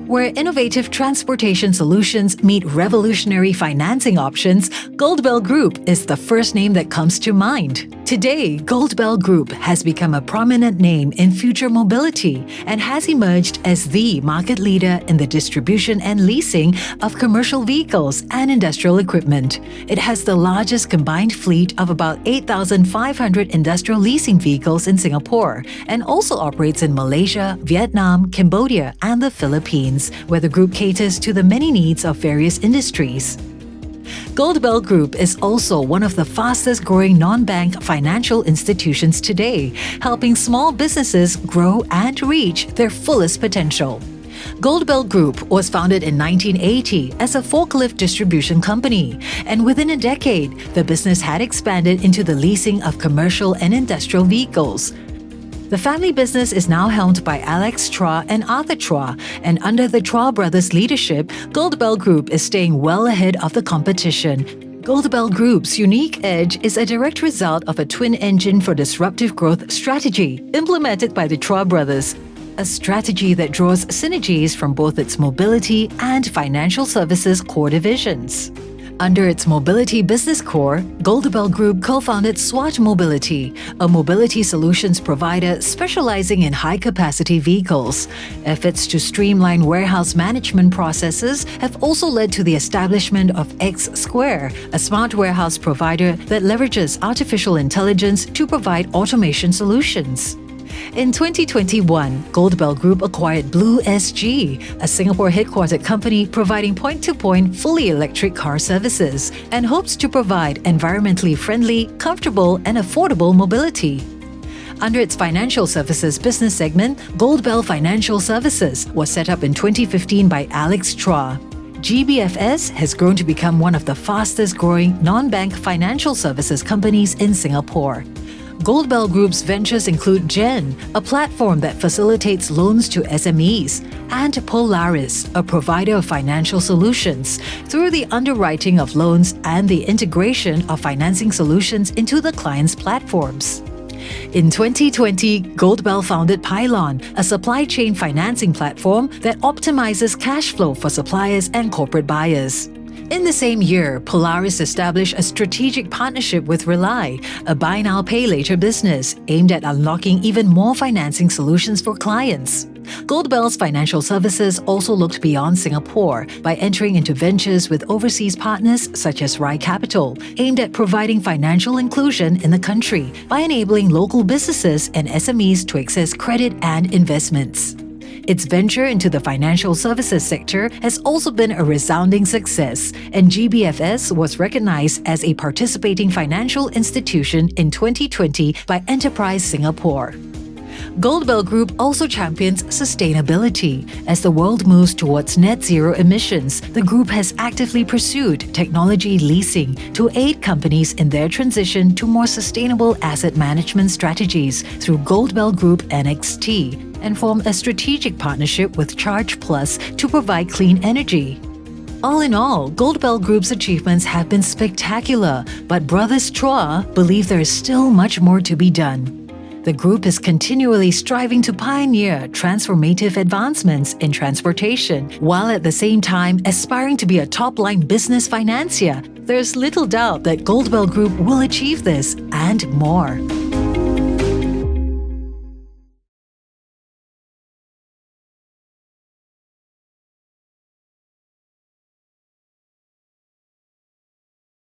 Where innovative transportation solutions meet revolutionary financing options, Goldbell Group is the first name that comes to mind. Today, Goldbell Group has become a prominent name in future mobility and has emerged as the market leader in the distribution and leasing of commercial vehicles and industrial equipment. It has the largest combined fleet of about 8,500 industrial leasing vehicles in Singapore and also operates in Malaysia, Vietnam, Cambodia, and the Philippines, where the group caters to the many needs of various industries. Goldbell Group is also one of the fastest-growing non-bank financial institutions today, helping small businesses grow and reach their fullest potential. Goldbell Group was founded in 1980 as a forklift distribution company, and within a decade, the business had expanded into the leasing of commercial and industrial vehicles. The family business is now helmed by Alex Chua and Arthur Chua, and under the Chua brothers' leadership, Goldbell Group is staying well ahead of the competition. Goldbell Group's unique edge is a direct result of a twin engine for disruptive growth strategy implemented by the Chua brothers, a strategy that draws synergies from both its mobility and financial services core divisions. Under its mobility business core, Goldbell Group co-founded SWAT Mobility, a mobility solutions provider specializing in high-capacity vehicles. Efforts to streamline warehouse management processes have also led to the establishment of X Square, a smart warehouse provider that leverages artificial intelligence to provide automation solutions. In 2021, Goldbell Group acquired Blue SG, a Singapore-headquartered company providing point-to-point fully electric car services, and hopes to provide environmentally friendly, comfortable, and affordable mobility. Under its financial services business segment, Goldbell Financial Services was set up in 2015 by Alex Chua. GBFS has grown to become one of the fastest-growing non-bank financial services companies in Singapore. Goldbell Group's ventures include Gen, a platform that facilitates loans to SMEs, and Polaris, a provider of financial solutions, through the underwriting of loans and the integration of financing solutions into the client's platforms. In 2020, Goldbell founded Pylon, a supply chain financing platform that optimizes cash flow for suppliers and corporate buyers. In the same year, Polaris established a strategic partnership with Rely, a buy now pay later business aimed at unlocking even more financing solutions for clients. Goldbell's financial services also looked beyond Singapore by entering into ventures with overseas partners such as Rai Capital, aimed at providing financial inclusion in the country by enabling local businesses and SMEs to access credit and investments. Its venture into the financial services sector has also been a resounding success, and GBFS was recognized as a participating financial institution in 2020 by Enterprise Singapore. Goldbell Group also champions sustainability. As the world moves towards net zero emissions, the group has actively pursued technology leasing to aid companies in their transition to more sustainable asset management strategies through Goldbell Group NXT, and formed a strategic partnership with Charge Plus to provide clean energy. All in all, Goldbell Group's achievements have been spectacular, but brothers Chua believe there is still much more to be done. The group is continually striving to pioneer transformative advancements in transportation, while at the same time aspiring to be a top-line business financier. There's little doubt that Goldbell Group will achieve this and more.